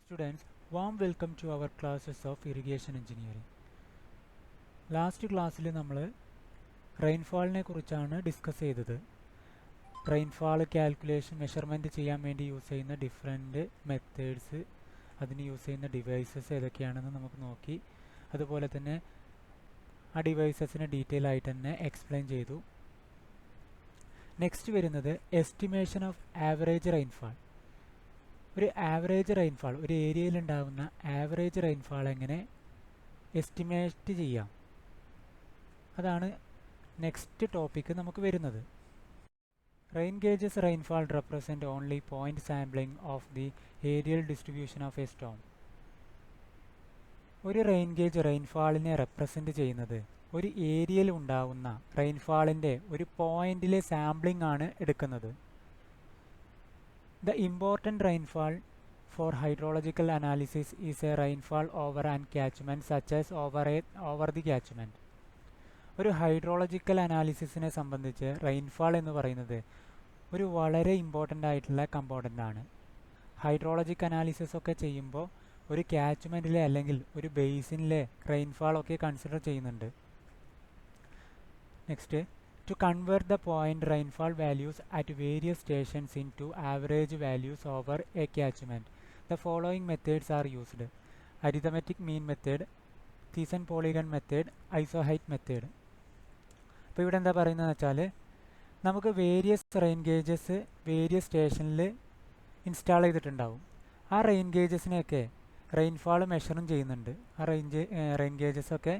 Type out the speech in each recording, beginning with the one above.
Students, warm welcome to our classes of Irrigation Engineering. Last ക്ലാസ്സിൽ നമ്മൾ റെയിൻഫാളിനെ കുറിച്ചാണ് discuss ചെയ്തത്. റെയിൻഫാൾ കാൽക്കുലേഷൻ മെഷർമെൻറ്റ് ചെയ്യാൻ വേണ്ടി യൂസ് ചെയ്യുന്ന ഡിഫറെൻറ്റ് മെത്തേഡ്സ്, അതിന് യൂസ് ചെയ്യുന്ന ഡിവൈസസ് ഏതൊക്കെയാണെന്ന് നമുക്ക് നോക്കി. അതുപോലെ തന്നെ ആ ഡിവൈസസിനെ ഡീറ്റെയിൽ ആയിട്ട് തന്നെ എക്സ്പ്ലെയിൻ ചെയ്തു. നെക്സ്റ്റ് വരുന്നത് എസ്റ്റിമേഷൻ ഓഫ് ആവറേജ് റെയിൻഫാൾ. ഒരു ആവറേജ് റെയിൻഫാൾ, ഒരു ഏരിയയിൽ ഉണ്ടാകുന്ന ആവറേജ് റെയിൻഫാൾ എങ്ങനെ എസ്റ്റിമേറ്റ് ചെയ്യാം, അതാണ് നെക്സ്റ്റ് ടോപ്പിക്ക് നമുക്ക് വരുന്നത്. Rain gauges rainfall represent only point sampling of the aerial distribution of a storm. ഒരു റെയിൻ ഗേജ് റെയിൻഫാളിനെ റെപ്രസെൻറ്റ് ചെയ്യുന്നത് ഒരു ഏരിയയിൽ ഉണ്ടാവുന്ന റെയിൻഫാളിൻ്റെ ഒരു പോയിന്റിലെ സാമ്പിളിംഗ് ആണ് എടുക്കുന്നത്. The important rainfall for hydrological analysis is a rainfall over an catchment such as over the catchment. ഒരു ഹൈഡ്രോളജിക്കൽ അനാലിസിസിനെ സംബന്ധിച്ച് റെയിൻഫാൾ എന്ന് പറയുന്നത് ഒരു വളരെ ഇമ്പോർട്ടൻ്റ് ആയിട്ടുള്ള കമ്പോണൻ്റ് ആണ്. ഹൈഡ്രോളജിക് അനാലിസിസ് ഒക്കെ ചെയ്യുമ്പോൾ ഒരു ക്യാച്ച്മെൻറ്റിലെ അല്ലെങ്കിൽ ഒരു ബേസിനിലെ റെയിൻഫാൾ ഒക്കെ കൺസിഡർ ചെയ്യുന്നുണ്ട്. Next, to convert the point rainfall values at various stations into average values over a catchment, the following methods are used: arithmetic mean method, Thiessen-Polygon method, isoheight method. അപ്പോൾ ഇവിടെ എന്താ പറയുന്നത് വെച്ചാൽ, നമുക്ക് വേരിയസ് റെയിൻ ഗേജസ് വേരിയസ് സ്റ്റേഷനിൽ install ചെയ്തിട്ടുണ്ടാവും. ആ rain ഗേജസിനെയൊക്കെ rainfall മെഷറും ചെയ്യുന്നുണ്ട്. ആ റെയിൻ ഗേജസൊക്കെ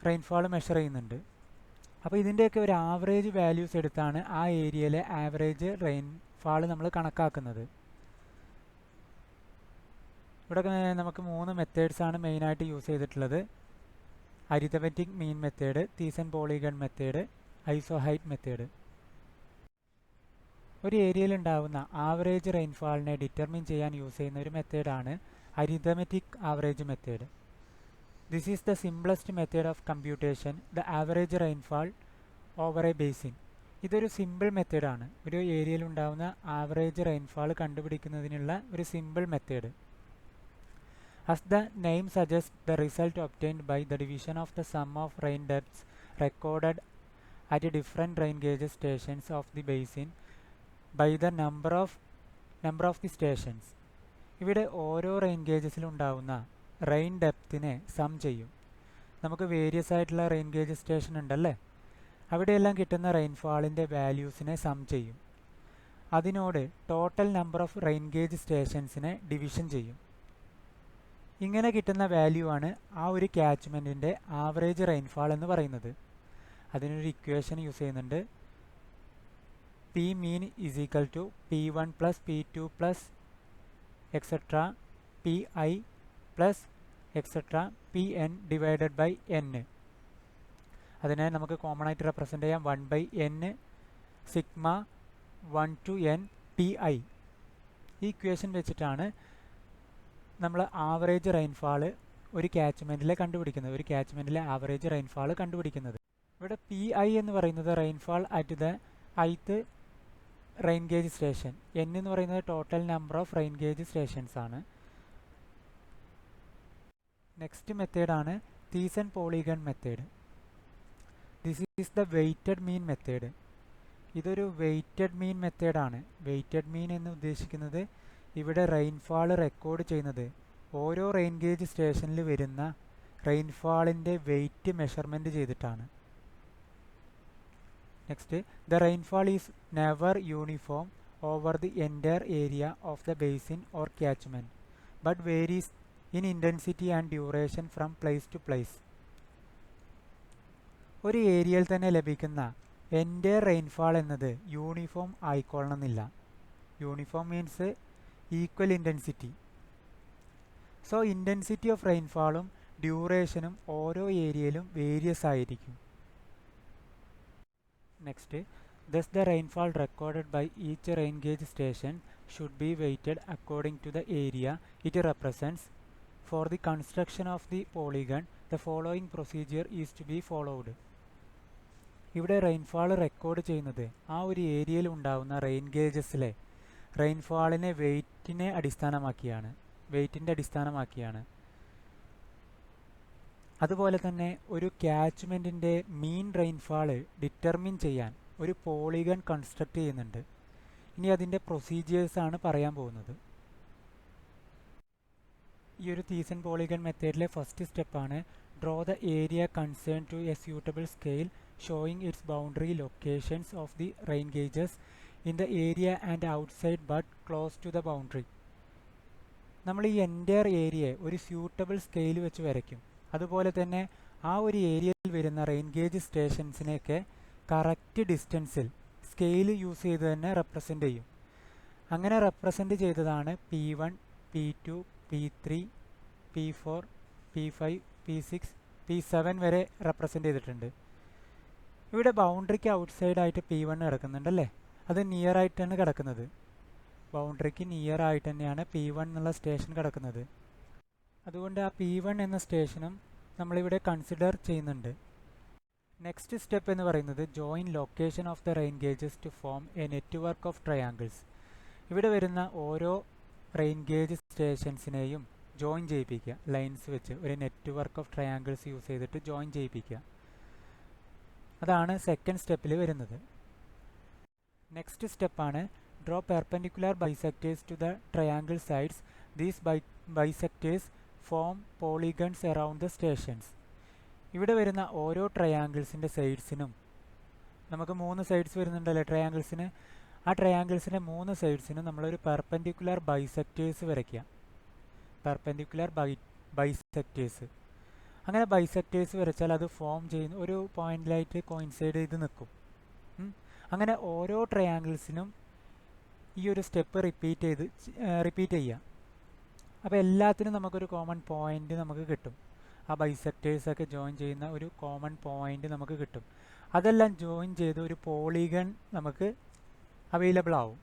റെയിൻഫാൾ മെഷർ ചെയ്യുന്നുണ്ട്. അപ്പോൾ ഇതിൻ്റെയൊക്കെ ഒരു ആവറേജ് വാല്യൂസ് എടുത്താണ് ആ ഏരിയയിലെ ആവറേജ് റെയിൻഫാൾ നമ്മൾ കണക്കാക്കുന്നത്. ഇവിടെ നമുക്ക് 3 മെത്തേഡ്സാണ് മെയിനായിട്ട് യൂസ് ചെയ്തിട്ടുള്ളത്: അരിതമെറ്റിക് മീൻ മെത്തേഡ്, തീസൻ-പോളിഗൺ മെത്തേഡ്, ഐസോഹൈറ്റ് മെത്തേഡ്. ഒരു ഏരിയയിൽ ഉണ്ടാകുന്ന ആവറേജ് റെയിൻഫാളിനെ ഡിറ്റർമിൻ ചെയ്യാൻ യൂസ് ചെയ്യുന്ന ഒരു മെത്തേഡാണ് arithmetic average method. This is the simplest method of computation, the average rainfall over a basin. ഇതൊരു സിമ്പിൾ മെത്തേഡാണ്. ഒരു ഏരിയയിൽ ഉണ്ടാകുന്ന ആവറേജ് റെയിൻഫാൾ കണ്ടുപിടിക്കുന്നതിനുള്ള ഒരു simple method. As the name suggests, the result obtained by the division of the sum of rain depths recorded at different rain gauge stations of the basin by the number of the stations. ഇവിടെ ഓരോ rain ഗേജസിലും ഉണ്ടാകുന്ന rain ഡെപ്തിനെ some ചെയ്യും. നമുക്ക് various ആയിട്ടുള്ള rain gauge station ഉണ്ടല്ലേ, അവിടെയെല്ലാം കിട്ടുന്ന റെയിൻഫാളിൻ്റെ വാല്യൂസിനെ sum ചെയ്യും. അതിനോട് total number of rain gauge സ്റ്റേഷൻസിനെ ഡിവിഷൻ ചെയ്യും. ഇങ്ങനെ കിട്ടുന്ന വാല്യൂ ആണ് ആ ഒരു ക്യാച്ച്മെൻറ്റിൻ്റെ ആവറേജ് റെയിൻഫാൾ എന്ന് പറയുന്നത്. അതിനൊരു ഇക്വേഷൻ യൂസ് ചെയ്യുന്നുണ്ട്: P mean is equal to P1 plus P2 plus etcetera PI plus etcetera PN divided by N. അതിനെ നമുക്ക് കോമൺ ആയിട്ട് റെപ്രസെൻ്റ് ചെയ്യാം 1/n sigma 1 to n PI. ഈ ഇക്വേഷൻ വെച്ചിട്ടാണ് നമ്മൾ ആവറേജ് റെയിൻഫാൾ ഒരു ക്യാച്ച്മെൻറ്റിലെ കണ്ടുപിടിക്കുന്നത്, ഒരു ക്യാച്ച്മെൻറ്റിലെ ആവറേജ് റെയിൻഫാൾ കണ്ടുപിടിക്കുന്നത്. ഇവിടെ PI എന്ന് പറയുന്നത് rainfall at the ith rain gauge station, N എന്ന് പറയുന്നത് total number of rain gauge stations ആണ്. നെക്സ്റ്റ് മെത്തേഡാണ് Thiessen polygon method. This is the weighted mean method. ഇതൊരു വെയ്റ്റഡ് മീൻ മെത്തേഡാണ്. വെയ്റ്റഡ് മീൻ എന്ന് ഉദ്ദേശിക്കുന്നത് ഇവിടെ റെയിൻഫാൾ റെക്കോർഡ് ചെയ്യുന്നത് ഓരോ റെയിൻ ഗേജ് സ്റ്റേഷനിൽ വരുന്ന റെയിൻഫാളിൻ്റെ വെയ്റ്റ് മെഷർമെൻറ്റ് ചെയ്തിട്ടാണ്. Next, the rainfall is never uniform over the entire area of the basin or catchment but varies in intensity and duration from place to place. ഒരു ഏരിയയിൽ തന്നെ ലഭിക്കുന്ന എൻറ്റയർ റെയിൻഫാൾ എന്നത് uniform ആയിക്കൊള്ളണമെന്നില്ല. Uniform means equal intensity. So intensity of റെയിൻഫാളും ഡ്യൂറേഷനും ഓരോ ഏരിയയിലും വേരിയസ് ആയിരിക്കും. Next, thus the rainfall recorded by each rain gauge station should be weighted according to the area it represents. For the construction of the polygon, the following procedure is to be followed. ഇവിടെ rainfall record ചെയ്യുന്നത് ആ ഒരു ഏരിയയിൽ ഉണ്ടാകുന്ന rain ഗേജസിലെ റെയിൻഫാളിനെ വെയ്റ്റിനെ അടിസ്ഥാനമാക്കിയാണ്. വെയ്റ്റിൻ്റെ അടിസ്ഥാനമാക്കിയാണ്. അതുപോലെ തന്നെ ഒരു ക്യാച്ച്മെൻറ്റിൻ്റെ മീൻ റെയിൻഫാൾ ഡിറ്റർമിൻ ചെയ്യാൻ ഒരു പോളിഗൺ കൺസ്ട്രക്ട് ചെയ്യുന്നുണ്ട്. ഇനി അതിൻ്റെ പ്രൊസീജിയേഴ്സാണ് പറയാൻ പോകുന്നത്. ഈ ഒരു തീസൻ പോളിഗൺ മെത്തേഡിലെ ഫസ്റ്റ് സ്റ്റെപ്പാണ് draw the area concern to a suitable scale showing its boundary locations of the rain gauges in the area and outside but close to the boundary. നമ്മൾ ഈ എൻ്റയർ ഏരിയയെ ഒരു സ്യൂട്ടബിൾ സ്കെയിൽ വെച്ച് വരയ്ക്കും. അതുപോലെ തന്നെ ആ ഒരു ഏരിയയിൽ വരുന്ന റെയിൻ ഗേജ് സ്റ്റേഷൻസിനെയൊക്കെ കറക്റ്റ് ഡിസ്റ്റൻസിൽ സ്കെയിൽ യൂസ് ചെയ്ത് തന്നെ റെപ്രസെൻ്റ് ചെയ്യും. അങ്ങനെ റെപ്രസെൻ്റ് ചെയ്തതാണ് P1, P2, P3, P4, P5, P6, P7 വരെ റെപ്രസെൻ്റ് ചെയ്തിട്ടുണ്ട്. ഇവിടെ ബൗണ്ടറിക്ക് ഔട്ട്സൈഡായിട്ട് P1 കിടക്കുന്നുണ്ടല്ലേ, അത് നിയർ ആയിട്ടാണ് കിടക്കുന്നത്. ബൗണ്ടറിക്ക് നിയർ ആയിട്ട് തന്നെയാണ് P1 എന്നുള്ള സ്റ്റേഷൻ കിടക്കുന്നത്. അതുകൊണ്ട് ആ P1 എന്ന സ്റ്റേഷനും നമ്മളിവിടെ കൺസിഡർ ചെയ്യുന്നുണ്ട്. നെക്സ്റ്റ് സ്റ്റെപ്പ് എന്ന് പറയുന്നത് join location of the rain gauges to form a network of triangles. ഇവിടെ വരുന്ന ഓരോ റെയിൻ ഗേജ് സ്റ്റേഷൻസിനെയും ജോയിൻ ചെയ്യിപ്പിക്കുക. ലൈൻസ് വെച്ച് ഒരു നെറ്റ്വർക്ക് ഓഫ് ട്രയാങ്കിൾസ് യൂസ് ചെയ്തിട്ട് ജോയിൻ ചെയ്യിപ്പിക്കുക. അതാണ് സെക്കൻഡ് സ്റ്റെപ്പിൽ വരുന്നത്. നെക്സ്റ്റ് സ്റ്റെപ്പാണ് draw perpendicular bisectors to the triangle sides. These bisectors form polygons around the stations. ഇവിടെ വരുന്ന ഓരോ ട്രയാങ്കിൾസിൻ്റെ സൈഡ്സിനും, നമുക്ക് 3 സൈഡ്സ് വരുന്നുണ്ടല്ലോ ട്രയാങ്കിൾസിന്, ആ ട്രയാങ്കിൾസിൻ്റെ 3 സൈഡ്സിനും നമ്മളൊരു പെർപെൻഡിക്കുലർ ബൈസെക്ടേഴ്സ് വരയ്ക്കുക. Perpendicular bisectors. അങ്ങനെ ബൈസെക്ടേഴ്സ് വരച്ചാൽ അത് ഫോം ചെയ്യുന്ന ഒരു പോയിന്റിലായിട്ട് കോയിൻസൈഡ് ചെയ്ത് നിൽക്കും. അങ്ങനെ ഓരോ ട്രയാങ്കിൾസിനും ഈ ഒരു സ്റ്റെപ്പ് റിപ്പീറ്റ് ചെയ്യുക. അപ്പോൾ എല്ലാത്തിനും നമുക്കൊരു കോമൺ പോയിന്റ് നമുക്ക് കിട്ടും. ആ ബൈസെക്ടേഴ്സൊക്കെ ജോയിൻ ചെയ്യുന്ന ഒരു കോമൺ പോയിന്റ് നമുക്ക് കിട്ടും. അതെല്ലാം ജോയിൻ ചെയ്ത് ഒരു പോളിഗൺ നമുക്ക് അവൈലബിൾ ആവും.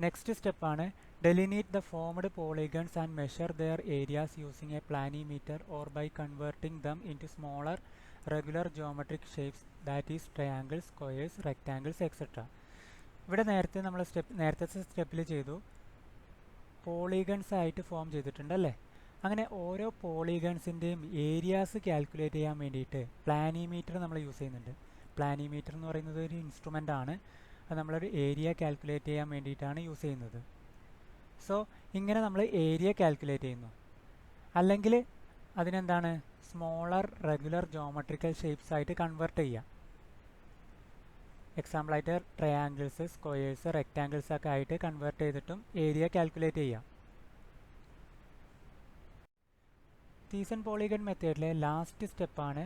നെക്സ്റ്റ് സ്റ്റെപ്പാണ് delineate the formed polygons and measure their areas using a planimeter or by converting them into smaller regular geometric shapes, that is triangles, squares, rectangles etcetera. ഇവിടെ നേരത്തെ സ്റ്റെപ്പിൽ ചെയ്തു പോളിഗൺസ് ആയിട്ട് ഫോം ചെയ്തിട്ടുണ്ടല്ലേ. അങ്ങനെ ഓരോ പോളിഗൺസിൻ്റെയും ഏരിയാസ് കാൽക്കുലേറ്റ് ചെയ്യാൻ വേണ്ടിയിട്ട് പ്ലാനിമീറ്റർ നമ്മൾ യൂസ് ചെയ്യുന്നുണ്ട്. പ്ലാനിമീറ്റർ എന്ന് പറയുന്നത് ഒരു ഇൻസ്ട്രുമെൻ്റ് ആണ്. അത് നമ്മളൊരു ഏരിയ കാൽക്കുലേറ്റ് ചെയ്യാൻ വേണ്ടിയിട്ടാണ് യൂസ് ചെയ്യുന്നത്. സോ ഇങ്ങനെ നമ്മൾ ഏരിയ കാൽക്കുലേറ്റ് ചെയ്യുന്നു. അല്ലെങ്കിൽ അതിനെന്താണ് സ്മോളർ റെഗുലർ ജോമെട്രിക്കൽ ഷേപ്സ് ആയിട്ട് കൺവേർട്ട് ചെയ്യുക. എക്സാമ്പിളായിട്ട് ട്രയാങ്കിൾസ്, സ്ക്വയേഴ്സ്, റെക്റ്റാങ്കിൾസ് ഒക്കെ ആയിട്ട് കൺവേർട്ട് ചെയ്തിട്ടും ഏരിയ കാൽക്കുലേറ്റ് ചെയ്യാം. തീസൻ പോളിഗൺ മെത്തേഡിലെ ലാസ്റ്റ് സ്റ്റെപ്പാണ്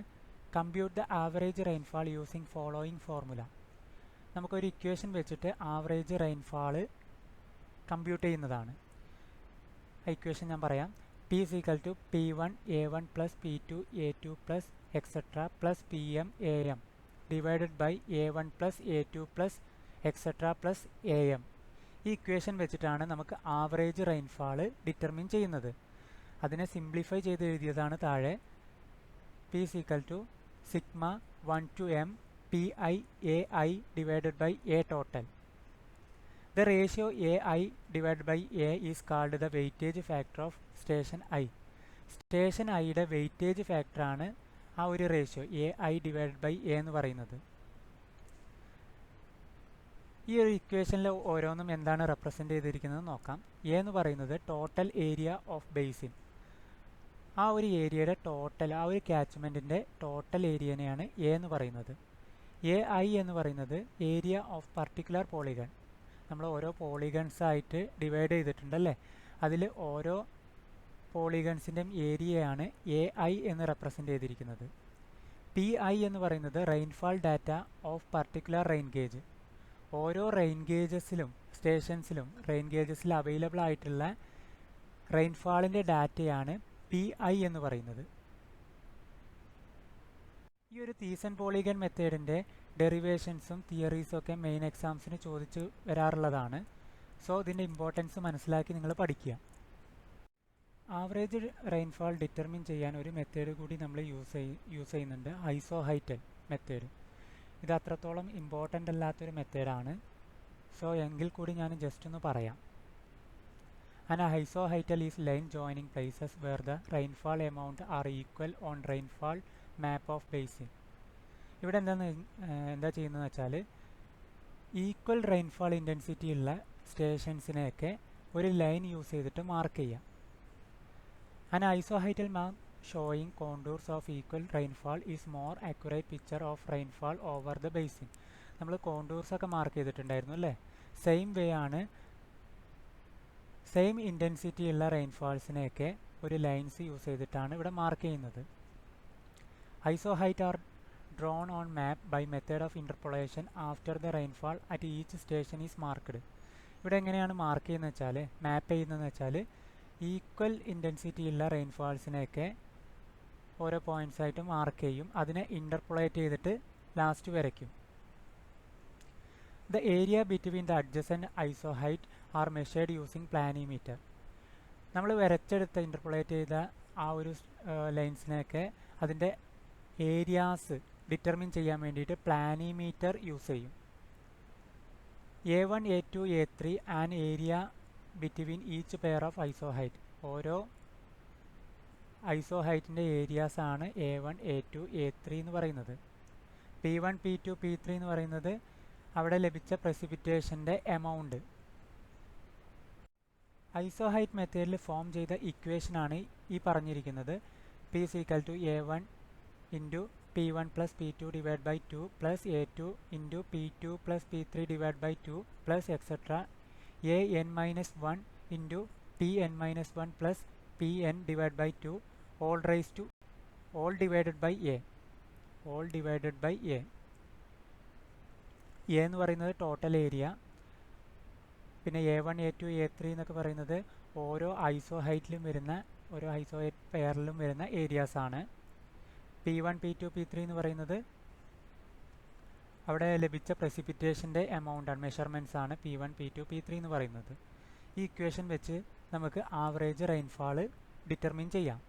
compute the average rainfall using following formula. നമുക്കൊരു ഇക്വേഷൻ വെച്ചിട്ട് ആവറേജ് റെയിൻഫാൾ കമ്പ്യൂട്ട് ചെയ്യുന്നതാണ്. ആ ഇക്വേഷൻ ഞാൻ പറയാം. P is equal to P1 A1 plus P2 A2 plus etc plus PM AM divided by A1 plus A2 plus etc plus AM. ഈ equation വെച്ചിട്ടാണ് നമുക്ക് average rainfall determine ചെയ്യുന്നത്. അതിനെ simplify ചെയ്ത് എഴുതിയതാണ് താഴെ. P is equal to sigma 1 to m Pi AI divided by A total. The ratio AI divided by A is called the weightage factor of station I. Station ഐയുടെ weightage ഫാക്ടറാണ് ആ ഒരു ratio AI divided by A എന്ന് പറയുന്നത്. ഈ ഒരു ഇക്വേഷനിൽ ഓരോന്നും എന്താണ് റെപ്രസെൻ്റ് ചെയ്തിരിക്കുന്നത് നോക്കാം. A എന്ന് പറയുന്നത് ടോട്ടൽ ഏരിയ ഓഫ് ബേസിൻ. ആ ഒരു ഏരിയയുടെ ടോട്ടൽ, ആ ഒരു ക്യാച്ച്മെൻറ്റിൻ്റെ ടോട്ടൽ ഏരിയനെയാണ് A എന്ന് പറയുന്നത്. AI എന്ന് പറയുന്നത് ഏരിയ ഓഫ് പർട്ടിക്കുലർ പോളിഗൺ. നമ്മൾ ഓരോ പോളിഗൺസ് ആയിട്ട് ഡിവൈഡ് ചെയ്തിട്ടുണ്ടല്ലേ, അതിൽ ഓരോ പോളിഗൺസിൻ്റെയും ഏരിയയാണ് AI എന്ന് റെപ്രസെൻ്റ് ചെയ്തിരിക്കുന്നത്. PI എന്ന് പറയുന്നത് rainfall data of particular rain gauge. ഓരോ റെയിൻ ഗേജസിലും സ്റ്റേഷൻസിലും റെയിൻ ഗേജസിൽ അവൈലബിൾ ആയിട്ടുള്ള റെയിൻഫാളിൻ്റെ ഡാറ്റയാണ് PI എന്ന് പറയുന്നത്. ഈ ഒരു തീസൻ പോളിഗൺ മെത്തേഡിൻ്റെ ഡെറിവേഷൻസും തിയറീസും ഒക്കെ മെയിൻ എക്സാംസിന് ചോദിച്ചു വരാറുള്ളതാണ്. സോ ഇതിൻ്റെ ഇമ്പോർട്ടൻസ് മനസ്സിലാക്കി നിങ്ങൾ പഠിക്കുക. ആവറേജ് റെയിൻഫാൾ ഡിറ്റർമിൻ ചെയ്യാൻ ഒരു മെത്തേഡ് കൂടി നമ്മൾ യൂസ് ചെയ്യുന്നുണ്ട്, ഐസോഹൈറ്റൽ മെത്തേഡ്. ഇത് അത്രത്തോളം ഇമ്പോർട്ടൻ്റ് അല്ലാത്തൊരു മെത്തേഡാണ്. സോ എങ്കിൽ കൂടി ഞാൻ ജസ്റ്റ് ഒന്ന് പറയാം. An isohytal is line joining places where the rainfall amount are equal on rainfall map of basin. ഇവിടെ എന്താ ചെയ്യുന്നതെന്ന് വെച്ചാൽ ഈക്വൽ റെയിൻഫാൾ ഇൻറ്റൻസിറ്റി ഉള്ള സ്റ്റേഷൻസിനെയൊക്കെ ഒരു ലൈൻ യൂസ് ചെയ്തിട്ട് മാർക്ക് ചെയ്യാം. An isohytal map showing contours of equal rainfall is more accurate picture of rainfall over the basin. നമ്മൾ contours ഒക്കെ മാർക്ക് ചെയ്തിട്ടുണ്ടായിരുന്നു അല്ലേ? സെയിം വേ ആണ് സെയിം ഇൻറ്റൻസിറ്റി ഉള്ള റെയിൻഫാൾസിനെയൊക്കെ ഒരു ലൈൻസ് യൂസ് ചെയ്തിട്ടാണ് ഇവിടെ മാർക്ക് ചെയ്യുന്നത്. Isohyet are drawn on map by method of interpolation after the rainfall at each station is marked. ഇവിടെ എങ്ങനെയാണ് മാർക്ക് ചെയ്യുന്നത് വെച്ചാൽ മാപ്പ് ചെയ്യുന്നതെന്ന് വെച്ചാൽ ഈക്വൽ ഇൻറ്റൻസിറ്റി ഉള്ള റെയിൻഫാൾസിനെയൊക്കെ ഓരോ പോയിൻറ്റ്സ് ആയിട്ട് മാർക്ക് ചെയ്യും. അതിനെ ഇൻ്റർപൊളേറ്റ് ചെയ്തിട്ട് ലാസ്റ്റ് വരയ്ക്കും. The area between the adjacent isoheight are measured using planimeter. നമ്മൾ വരച്ചെടുത്ത ഇൻ്റർപൊളേറ്റ് ചെയ്ത ആ ഒരു ലൈൻസിനെയൊക്കെ അതിൻ്റെ ഏരിയാസ് ഡിറ്റർമിൻ ചെയ്യാൻ വേണ്ടിയിട്ട് പ്ലാനിമീറ്റർ യൂസ് ചെയ്യും. A1, A2, A3 and area between each pair of isohyet. ഓരോ ഐസോഹൈറ്റിൻ്റെ ഏരിയാസ് ആണ് A1, A2, A3 എന്ന് പറയുന്നത്. P1, P2, P3 എന്ന് പറയുന്നത് അവിടെ ലഭിച്ച പ്രസിപ്പിറ്റേഷൻ്റെ എമൗണ്ട്. ഐസോഹൈറ്റ് മെത്തേഡിൽ ഫോം ചെയ്ത ഇക്വേഷനാണ് ഈ പറഞ്ഞിരിക്കുന്നത്. P is equal to A1 into P1 plus P2 divided by 2 plus A2 into P2 plus P3 divided by 2 plus etc. An minus 1 into Pn minus 1 plus Pn divided by 2 all raised to all divided by A. all divided by A. A എന്ന് പറയുന്നത് total area, പിന്നെ A1, A2, A3 എന്നൊക്കെ പറയുന്നത് ഓരോ ഐസോഹൈറ്റിലും വരുന്ന ഓരോ ഐസോഹൈറ്റ് പെയറിലും വരുന്ന ഏരിയാസാണ്. P1, P2, P3 എന്ന് പറയുന്നത് അവിടെ ലഭിച്ച പ്രസിപ്പിറ്റേഷൻ്റെ എമൗണ്ടാണ്, മെഷർമെൻറ്റ്സ് ആണ് P1, P2, P3 എന്ന് പറയുന്നത്. ഈ ഇക്വേഷൻ വെച്ച് നമുക്ക് ആവറേജ് റെയിൻഫാൾ ഡിറ്റർമിൻ ചെയ്യാം.